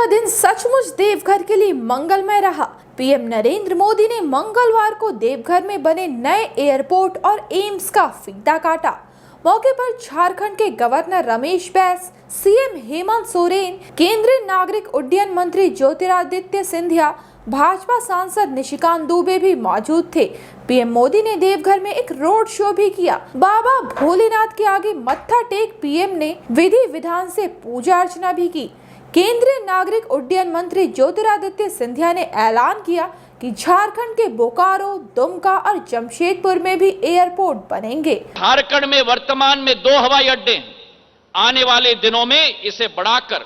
दिन सचमुच देवघर के लिए मंगलमय रहा। पीएम नरेंद्र मोदी ने मंगलवार को देवघर में बने नए एयरपोर्ट और एम्स का फीता काटा। मौके पर झारखंड के गवर्नर रमेश बैस, सीएम हेमंत सोरेन, केंद्रीय नागरिक उड्डयन मंत्री ज्योतिरादित्य सिंधिया, भाजपा सांसद निशिकांत दुबे भी मौजूद थे। पीएम मोदी ने देवघर में एक रोड शो भी किया। बाबा भोलेनाथ के आगे मत्था टेक पीएम ने विधि विधान से पूजा अर्चना भी की। केंद्रीय नागरिक उड्डयन मंत्री ज्योतिरादित्य सिंधिया ने ऐलान किया कि झारखंड के बोकारो, दुमका और जमशेदपुर में भी एयरपोर्ट बनेंगे। झारखंड में वर्तमान में 2 हवाई अड्डे हैं। आने वाले दिनों में इसे बढ़ाकर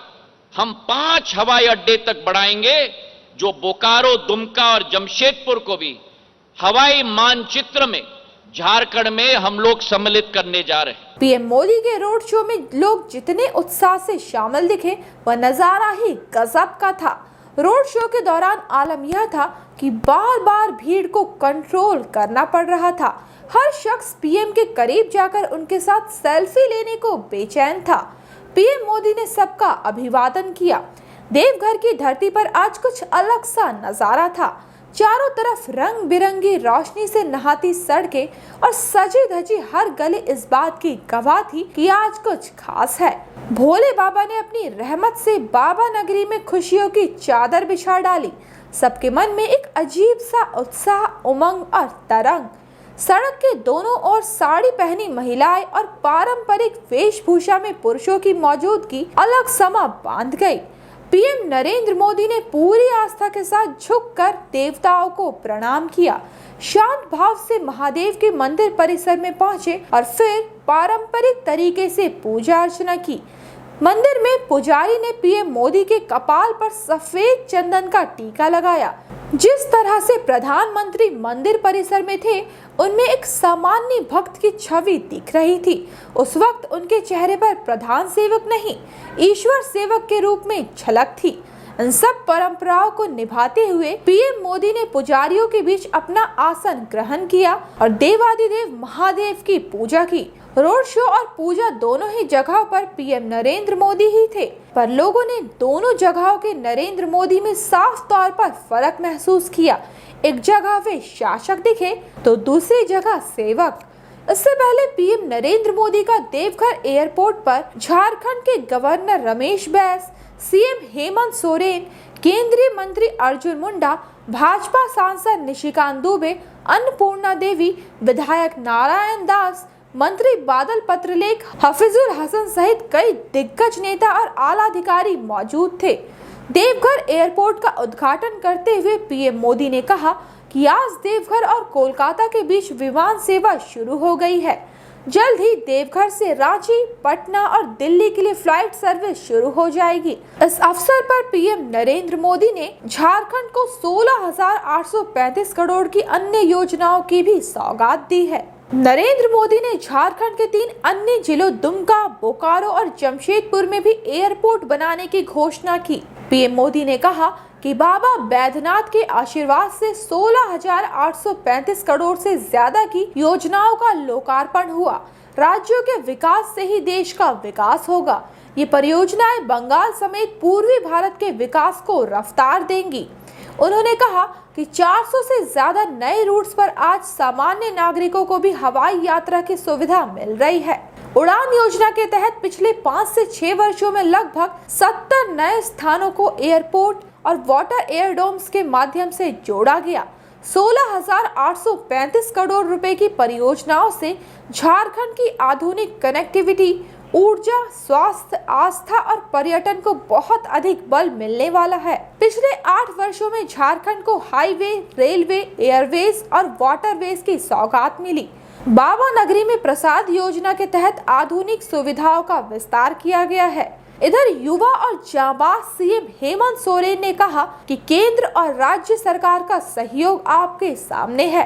हम 5 हवाई अड्डे तक बढ़ाएंगे, जो बोकारो, दुमका और जमशेदपुर को भी हवाई मानचित्र में झारखंड में हम लोग सम्मिलित करने जा रहे हैं। पीएम मोदी के रोड शो में लोग जितने उत्साह से शामिल दिखे, वह नजारा ही गजब का था। रोड शो के दौरान आलम यह था कि बार बार भीड़ को कंट्रोल करना पड़ रहा था। हर शख्स पीएम के करीब जाकर उनके साथ सेल्फी लेने को बेचैन था। पीएम मोदी ने सबका अभिवादन किया। देवघर की धरती पर आज कुछ अलग सा नजारा था। चारों तरफ रंग बिरंगी रोशनी से नहाती सड़कें और सजी धजी हर गली इस बात की गवाह थी कि आज कुछ खास है। भोले बाबा ने अपनी रहमत से बाबा नगरी में खुशियों की चादर बिछा डाली। सबके मन में एक अजीब सा उत्साह, उमंग और तरंग। सड़क के दोनों ओर साड़ी पहनी महिलाएं और पारंपरिक वेशभूषा में पुरुषों की मौजूदगी अलग समा बांध गई। पीएम नरेंद्र मोदी ने पूरी आस्था के साथ झुककर देवताओं को प्रणाम किया। शांत भाव से महादेव के मंदिर परिसर में पहुंचे और फिर पारंपरिक तरीके से पूजा अर्चना की। मंदिर में पुजारी ने पीएम मोदी के कपाल पर सफेद चंदन का टीका लगाया। जिस तरह से प्रधानमंत्री मंदिर परिसर में थे, उनमें एक सामान्य भक्त की छवि दिख रही थी। उस वक्त उनके चेहरे पर प्रधान सेवक नहीं, ईश्वर सेवक के रूप में झलक थी। इन सब परंपराओं को निभाते हुए पीएम मोदी ने पुजारियों के बीच अपना आसन ग्रहण किया और देवादिदेव महादेव की पूजा की। रोड शो और पूजा दोनों ही जगहों पर पीएम नरेंद्र मोदी ही थे, पर लोगों ने दोनों जगहों के नरेंद्र मोदी में साफ तौर पर फर्क महसूस किया। एक जगह वे शासक दिखे तो दूसरी जगह सेवक। इससे पहले पीएम नरेंद्र मोदी का देवघर एयरपोर्ट पर झारखंड के गवर्नर रमेश बैस, सीएम हेमंत सोरेन, केंद्रीय मंत्री अर्जुन मुंडा, भाजपा सांसद निशिकांत दुबे, अन्नपूर्णा देवी, विधायक नारायण दास, मंत्री बादल पत्रलेख, हफीजुल हसन सहित कई दिग्गज नेता और आला अधिकारी मौजूद थे। देवघर एयरपोर्ट का उद्घाटन करते हुए पीएम मोदी ने कहा कि आज देवघर और कोलकाता के बीच विमान सेवा शुरू हो गई है। जल्द ही देवघर से रांची, पटना और दिल्ली के लिए फ्लाइट सर्विस शुरू हो जाएगी। इस अवसर पर पीएम नरेंद्र मोदी ने झारखंड को 16,835 करोड़ की अन्य योजनाओं की भी सौगात दी है। नरेंद्र मोदी ने झारखंड के 3 अन्य जिलों दुमका, बोकारो और जमशेदपुर में भी एयरपोर्ट बनाने की घोषणा की। पीएम मोदी ने कहा कि बाबा बैद्यनाथ के आशीर्वाद से 16,835 करोड़ से ज्यादा की योजनाओं का लोकार्पण हुआ। राज्यों के विकास से ही देश का विकास होगा। ये परियोजनाएं बंगाल समेत पूर्वी भारत के विकास को रफ्तार देंगी। उन्होंने कहा कि 400 से ज्यादा नए रूट्स पर आज सामान्य नागरिकों को भी हवाई यात्रा की सुविधा मिल रही है। उड़ान योजना के तहत पिछले 5 से 6 वर्षों में लगभग 70 नए स्थानों को एयरपोर्ट और वाटर एयरडोम्स के माध्यम से जोड़ा गया। 16,835 करोड़ रुपए की परियोजनाओं से झारखंड की आधुनिक कनेक्टिविटी, ऊर्जा, स्वास्थ्य, आस्था और पर्यटन को बहुत अधिक बल मिलने वाला है। पिछले 8 वर्षों में झारखंड को हाईवे, रेलवे, एयरवेज और वाटरवेज की सौगात मिली। बाबा नगरी में प्रसाद योजना के तहत आधुनिक सुविधाओं का विस्तार किया गया है। इधर युवा और जाबाज सीएम हेमंत सोरेन ने कहा कि केंद्र और राज्य सरकार का सहयोग आपके सामने है।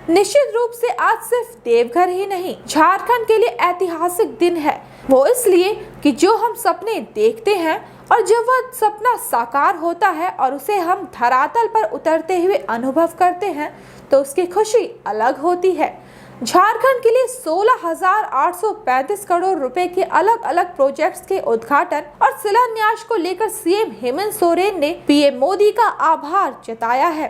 निश्चित रूप से आज सिर्फ देवघर ही नहीं, झारखंड के लिए ऐतिहासिक दिन है। वो इसलिए कि जो हम सपने देखते हैं और जब वह सपना साकार होता है और उसे हम धरातल पर उतरते हुए अनुभव करते हैं, तो उसकी खुशी अलग होती है। झारखंड के लिए 16,835 करोड़ रुपए के अलग अलग प्रोजेक्ट्स के उद्घाटन और शिलान्यास को लेकर सीएम हेमंत सोरेन ने पीएम मोदी का आभार जताया है।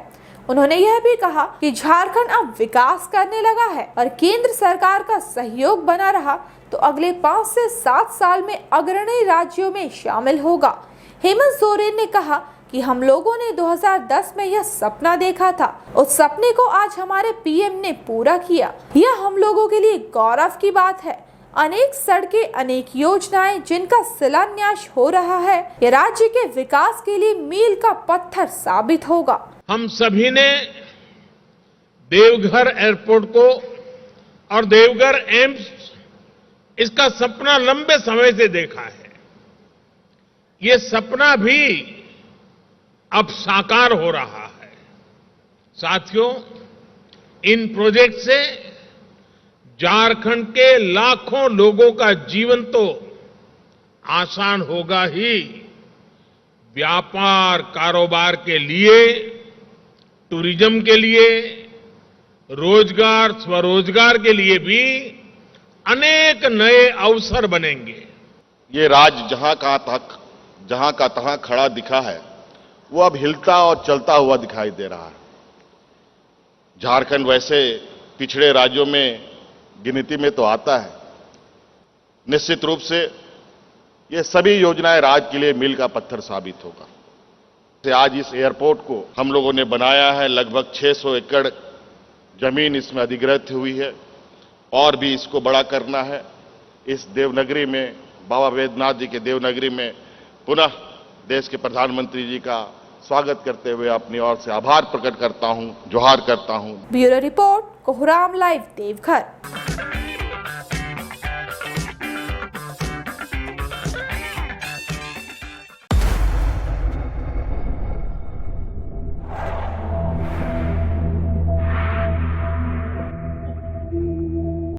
उन्होंने यह भी कहा कि झारखंड अब विकास करने लगा है और केंद्र सरकार का सहयोग बना रहा तो अगले 5 से 7 साल में अग्रणी राज्यों में शामिल होगा। हेमंत सोरेन ने कहा कि हम लोगों ने 2010 में यह सपना देखा था, उस सपने को आज हमारे पीएम ने पूरा किया। यह हम लोगों के लिए गौरव की बात है। अनेक सड़कें, अनेक योजनाएं जिनका शिलान्यास हो रहा है, ये राज्य के विकास के लिए मील का पत्थर साबित होगा। हम सभी ने देवघर एयरपोर्ट को और देवघर एम्स, इसका सपना लंबे समय से देखा है। ये सपना भी अब साकार हो रहा है। साथियों, इन प्रोजेक्ट से झारखंड के लाखों लोगों का जीवन तो आसान होगा ही, व्यापार कारोबार के लिए, टूरिज्म के लिए, रोजगार स्वरोजगार के लिए भी अनेक नए अवसर बनेंगे। ये राज्य जहां का तहां खड़ा दिखा है, वो अब हिलता और चलता हुआ दिखाई दे रहा है। झारखंड वैसे पिछड़े राज्यों में गिनती में तो आता है। निश्चित रूप से ये सभी योजनाएं राज्य के लिए मील का पत्थर साबित होगा। आज इस एयरपोर्ट को हम लोगों ने बनाया है, लगभग 600 एकड़ जमीन इसमें अधिग्रहित हुई है और भी इसको बड़ा करना है। इस देवनगरी में, बाबा वैद्यनाथ जी के देवनगरी में पुनः देश के प्रधानमंत्री जी का स्वागत करते हुए अपनी ओर से आभार प्रकट करता हूं, जोहार करता हूं। ब्यूरो रिपोर्ट, कोहराम लाइव, देवघर।